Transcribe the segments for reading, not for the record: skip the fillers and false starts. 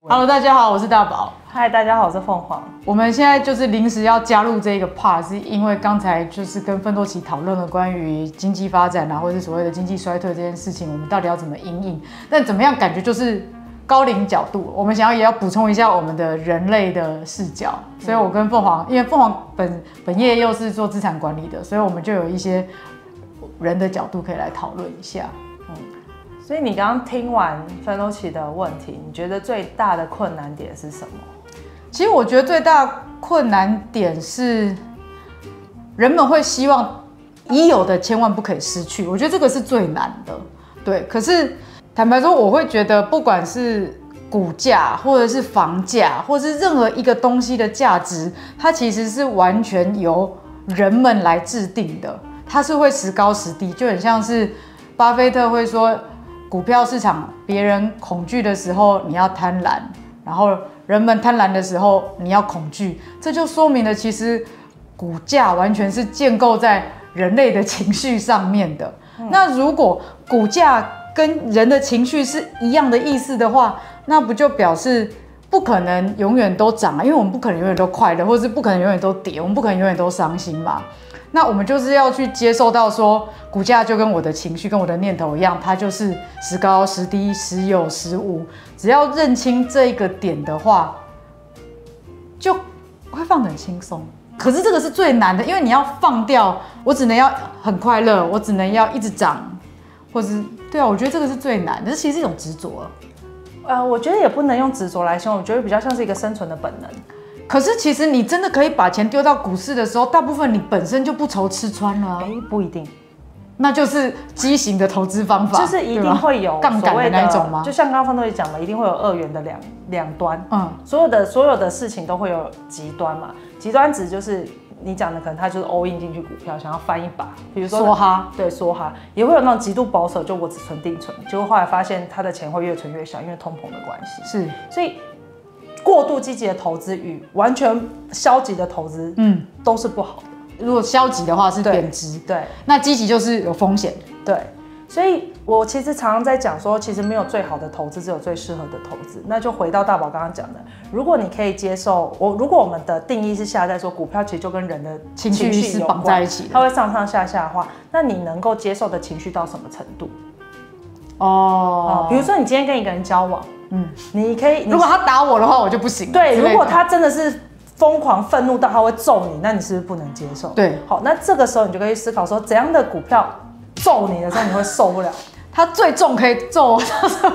Hello， 大家好，我是大宝。嗨，大家好，我是凤凰。我们现在就是临时要加入这个 part， 是因为刚才就是跟奋斗期讨论了关于经济发展啊，或者是所谓的经济衰退这件事情，我们到底要怎么因应？但怎么样感觉就是高龄角度，我们想要也要补充一下我们的人类的视角。所以我跟凤凰，因为凤凰本业又是做资产管理的，所以我们就有一些人的角度可以来讨论一下。所以你刚刚听完奋斗期的问题，你觉得最大的困难点是什么？其实我觉得最大困难点是，人们会希望已有的千万不可以失去，我觉得这个是最难的。对，可是坦白说，我会觉得不管是股价，或者是房价，或者是任何一个东西的价值，它其实是完全由人们来制定的，它是会时高时低，就很像是巴菲特会说，股票市场别人恐惧的时候你要贪婪，然后人们贪婪的时候你要恐惧，这就说明了其实股价完全是建构在人类的情绪上面的。那如果股价跟人的情绪是一样的意思的话，那不就表示不可能永远都涨啊？因为我们不可能永远都快乐，或是不可能永远都跌，我们不可能永远都伤心嘛。那我们就是要去接受到说，股价就跟我的情绪、跟我的念头一样，它就是时高时低、时有时无。只要认清这一个点的话，就会放得很轻松。可是这个是最难的，因为你要放掉，我只能要很快乐，我只能要一直涨，或是对啊，我觉得这个是最难的，这其实是一种执着。我觉得也不能用执着来形容，我觉得比较像是一个生存的本能。可是其实你真的可以把钱丢到股市的时候，大部分你本身就不愁吃穿了啊。不一定，那就是畸形的投资方法，就是一定会有杠杆的那一种吗？就像刚刚方都也讲了，一定会有二元的两端。所有的事情都会有极端嘛。极端值就是你讲的，可能他就是 all in 进去股票，想要翻一把，比如说梭哈，对，梭哈，也会有那种极度保守，就我只存定存，结果后来发现他的钱会越存越小，因为通膨的关系。是，所以过度积极的投资与完全消极的投资，都是不好的。如果消极的话是贬值，对，那积极就是有风险，对。所以我其实常常在讲说，其实没有最好的投资，只有最适合的投资。那就回到大宝刚刚讲的，如果你可以接受如果我们的定义是下在说股票其实就跟人的情绪是绑在一起的，它会上上下下的话，那你能够接受的情绪到什么程度？比如说你今天跟一个人交往，你可以，如果他打我的话，我就不行。对，如果他真的是疯狂愤怒到他会揍你，那你是不是不能接受？对，好，那这个时候你就可以思考说，怎样的股票揍你的时候你会受不了？他最重可以揍我，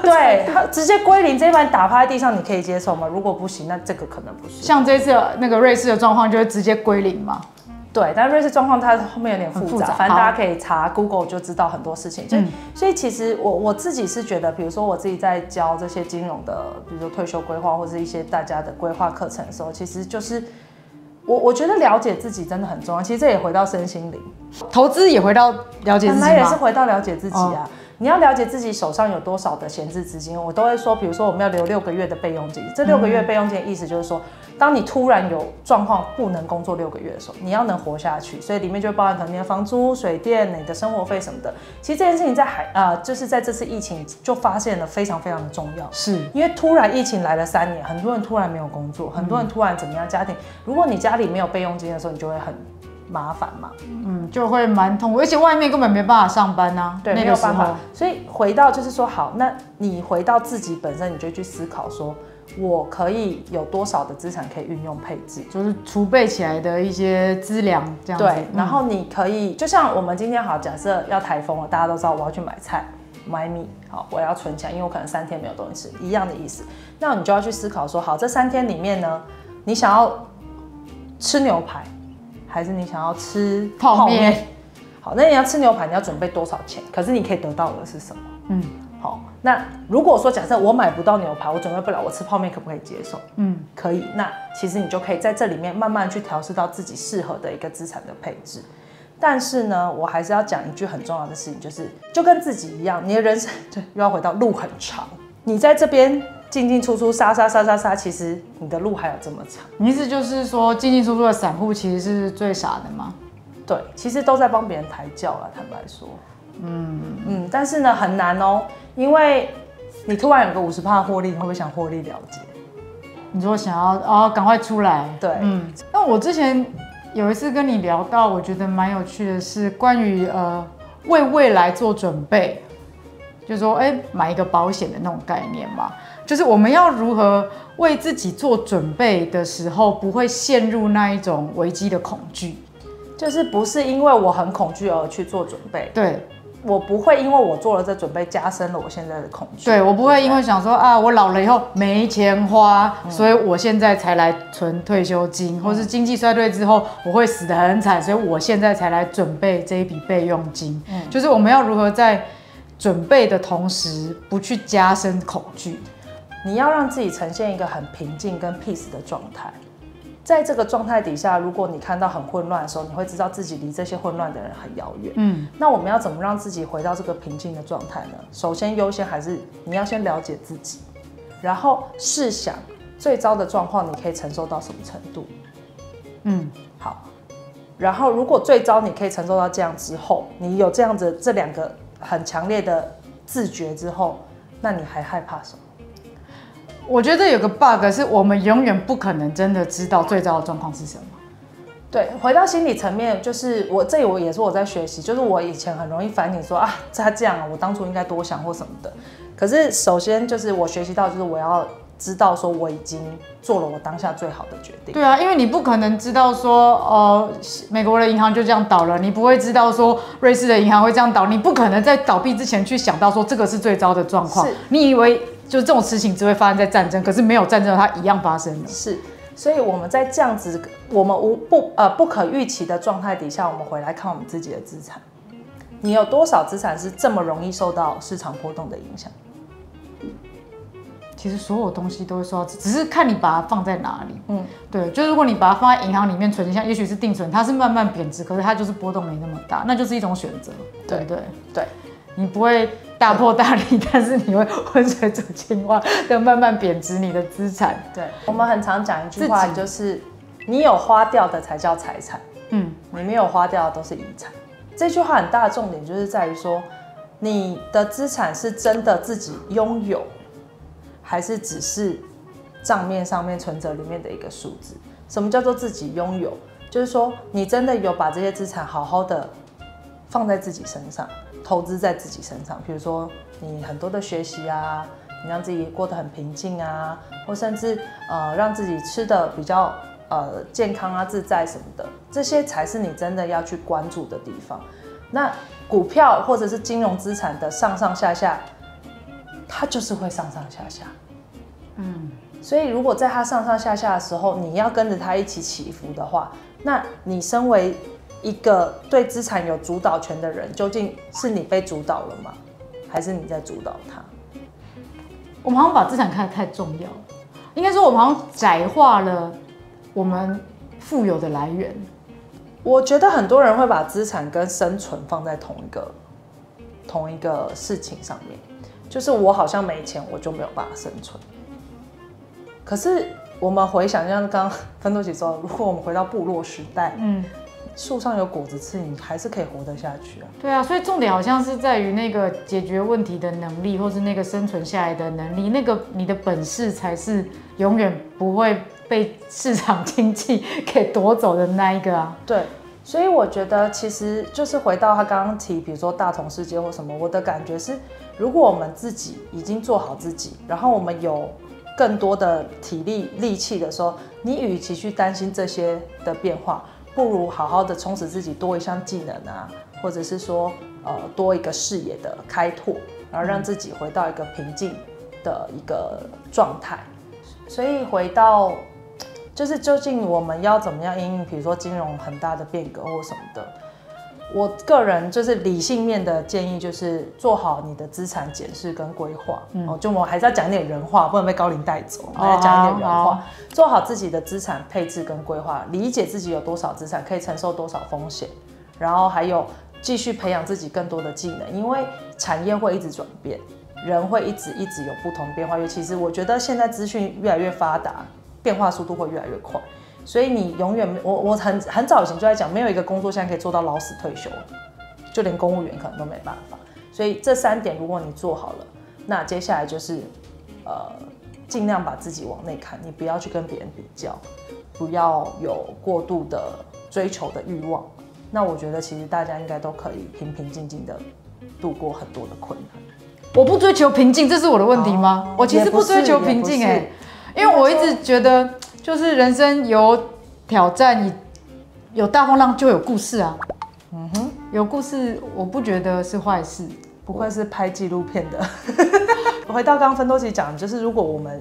对，他直接归零，这一把你打趴在地上，你可以接受吗？如果不行，那这个可能不是。像这次那个瑞士的状况，就会直接归零嘛。对，但瑞士状况它后面有点复杂，反正大家可以查 Google 就知道很多事情。所以其实我自己是觉得，比如说我自己在教这些金融的，比如说退休规划或是一些大家的规划课程的时候，其实就是我觉得了解自己真的很重要。其实这也回到身心灵，投资也回到了解自己吗？也是回到了解自己啊。你要了解自己手上有多少的闲置资金，我都会说，比如说我们要留6个月的备用金。这6个月备用金的意思就是说，当你突然有状况不能工作6个月的时候，你要能活下去，所以里面就会包含可能你的房租、水电、你的生活费什么的。其实这件事情就是在这次疫情就发现了非常非常的重要，是因为突然疫情来了3年，很多人突然没有工作，很多人突然怎么样家庭，如果你家里没有备用金的时候，你就会很麻烦嘛，就会蛮痛苦，而且外面根本没办法上班啊，对，没有办法。所以回到就是说，好，那你回到自己本身，你就去思考说，我可以有多少的资产可以运用配置，就是储备起来的一些资粮这样子。对，然后你可以，就像我们今天好，假设要台风了，大家都知道我要去买菜、买米，好，我要存钱，因为我可能3天没有东西吃，一样的意思。那你就要去思考说，好，这3天里面呢，你想要吃牛排，还是你想要吃泡面？好，那你要吃牛排，你要准备多少钱？可是你可以得到的是什么？好，那如果说假设我买不到牛排，我准备不了，我吃泡面可不可以接受？可以。那其实你就可以在这里面慢慢去调试到自己适合的一个资产的配置。但是呢，我还是要讲一句很重要的事情，就跟自己一样，你的人生又要回到路很长，你在这边进进出出杀，其实你的路还有这么长。你意思就是说，进进出出的散户其实是最傻的吗？对，其实都在帮别人抬轿啦，坦白说。但是呢很难哦，因为你突然有个50%的获利，你会不会想获利了结？你说想要赶快出来，对，那我之前有一次跟你聊到，我觉得蛮有趣的是关于为未来做准备，就是说买一个保险的那种概念嘛，就是我们要如何为自己做准备的时候，不会陷入那一种危机的恐惧，就是不是因为我很恐惧而去做准备，对。我不会因为我做了这准备加深了我现在的恐惧。对，我不会因为想说啊，我老了以后没钱花，所以我现在才来存退休金，或是经济衰退之后我会死得很惨，所以我现在才来准备这一笔备用金。就是我们要如何在准备的同时，不去加深恐惧。你要让自己呈现一个很平静跟 peace 的状态。在这个状态底下，如果你看到很混乱的时候，你会知道自己离这些混乱的人很遥远。那我们要怎么让自己回到这个平静的状态呢？首先优先还是你要先了解自己，然后试想最糟的状况你可以承受到什么程度。好。然后如果最糟你可以承受到这样之后，你有这样子这2个很强烈的自觉之后，那你还害怕什么？我觉得有个 bug 是我们永远不可能真的知道最糟的状况是什么。对，回到心理层面，就是我也是我在学习，就是我以前很容易反省说啊，他这样啊，我当初应该多想或什么的。可是首先就是我学习到，就是我要知道说我已经做了我当下最好的决定。对啊，因为你不可能知道说美国的银行就这样倒了，你不会知道说瑞士的银行会这样倒，你不可能在倒闭之前去想到说这个是最糟的状况。你以为就是这种事情只会发生在战争，可是没有战争它一样发生了。是，所以我们在这样子我们不可预期的状态底下，我们回来看我们自己的资产，你有多少资产是这么容易受到市场波动的影响？其实所有东西都会受到，只是看你把它放在哪里。对，就是如果你把它放在银行里面存，像也许是定存，它是慢慢贬值，可是它就是波动没那么大，那就是一种选择。对，你不会大破大立，但是你会浑水煮青蛙的慢慢贬值你的资产。对，我们很常讲一句话，就是你有花掉的才叫财产，你没有花掉的都是遗产。这句话很大的重点就是在于说，你的资产是真的自己拥有，还是只是账面上面存折里面的一个数字？什么叫做自己拥有？就是说你真的有把这些资产好好的放在自己身上，投资在自己身上，比如说你很多的学习啊，你让自己过得很平静啊，或甚至让自己吃的比较健康啊、自在什么的，这些才是你真的要去关注的地方。那股票或者是金融资产的上上下下，它就是会上上下下。所以如果在它上上下下的时候，你要跟着它一起起伏的话，那你身为一个对资产有主导权的人，究竟是你被主导了吗？还是你在主导它？我们好像把资产看得太重要了，应该说我们好像窄化了我们富有的来源。我觉得很多人会把资产跟生存放在同一个事情上面，就是我好像没钱，我就没有办法生存。可是我们回想，像刚刚芬多奇说，如果我们回到部落时代，树上有果子吃，你还是可以活得下去啊。对啊，所以重点好像是在于那个解决问题的能力，或是那个生存下来的能力，那个你的本事才是永远不会被市场经济给夺走的那一个啊。对，所以我觉得其实就是回到他刚刚提，比如说大同世界或什么，我的感觉是，如果我们自己已经做好自己，然后我们有更多的体力力气的时候，你与其去担心这些的变化，不如好好的充实自己，多一项技能啊，或者是说多一个视野的开拓，然后让自己回到一个平静的一个状态。所以回到就是究竟我们要怎么样因应，比如说金融很大的变革或什么的，我个人就是理性面的建议，就是做好你的资产检视跟规划。就我还是要讲一点人话，不能被高龄带走，还要讲一点人话。做好自己的资产配置跟规划，理解自己有多少资产，可以承受多少风险，然后还有继续培养自己更多的技能，因为产业会一直转变，人会一直有不同的变化。尤其是我觉得现在资讯越来越发达，变化速度会越来越快。所以你永远，我很早以前就在讲，没有一个工作现在可以做到老死退休，就连公务员可能都没办法。所以这3点如果你做好了，那接下来就是尽量把自己往内看，你不要去跟别人比较，不要有过度的追求的欲望。那我觉得其实大家应该都可以平平静静的度过很多的困难。我不追求平静，这是我的问题吗？我其实不追求平静因为我一直觉得就是人生有挑战，有大风浪就有故事啊。有故事我不觉得是坏事。不愧是拍纪录片的。回到刚刚芬多奇讲，就是如果我们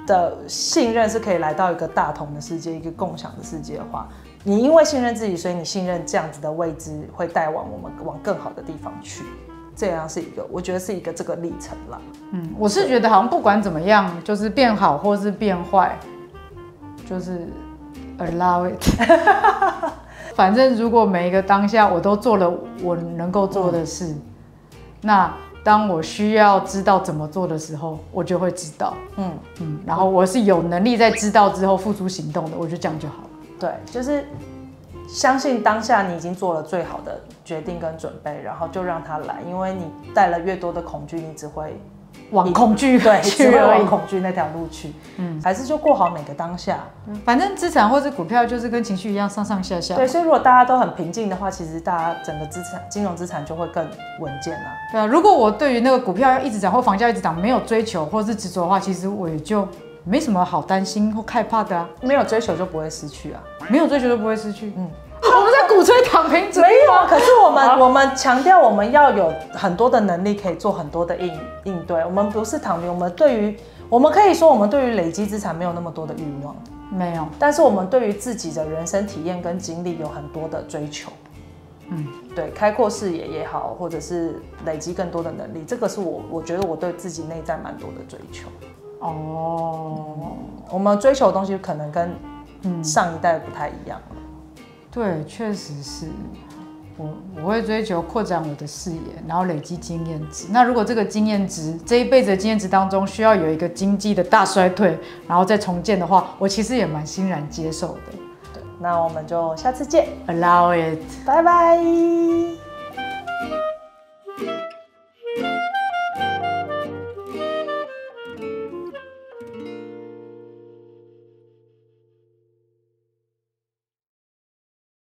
的信任是可以来到一个大同的世界，一个共享的世界的话，你因为信任自己，所以你信任这样子的未知会带往我们往更好的地方去。这样是一个，我觉得是一个这个历程啦。我是觉得好像不管怎么样，就是变好或是变坏，就是 allow it 。反正如果每一个当下我都做了我能够做的事，那当我需要知道怎么做的时候，我就会知道。然后我是有能力在知道之后付诸行动的，我觉得这样就好了。对，就是相信当下你已经做了最好的决定跟准备，然后就让它来，因为你带了越多的恐惧，你只会往恐惧对，去只会而已往恐惧那条路去。还是就过好每个当下。反正资产或是股票就是跟情绪一样上上下下。对，所以如果大家都很平静的话，其实大家整个金融资产就会更稳健啦。对啊，如果我对于那个股票要一直涨或房价一直涨没有追求或是执着的话，其实我也就没什么好担心或害怕的啊。没有追求就不会失去啊，没有追求就不会失去。我们在鼓吹躺平主义吗？可是我们强调我们要有很多的能力，可以做很多的应对。我们不是躺平，我们可以说我们对于累积资产没有那么多的欲望，没有。但是我们对于自己的人生体验跟经历有很多的追求。对，开阔视野也好，或者是累积更多的能力，这个是我觉得我对自己内在蛮多的追求。我们追求的东西可能跟上一代不太一样了。对，确实是。我会追求扩展我的视野，然后累积经验值。那如果这个经验值，这一辈子的经验值当中需要有一个经济的大衰退，然后再重建的话，我其实也蛮欣然接受的。对，那我们就下次见 ，Allow it，拜拜。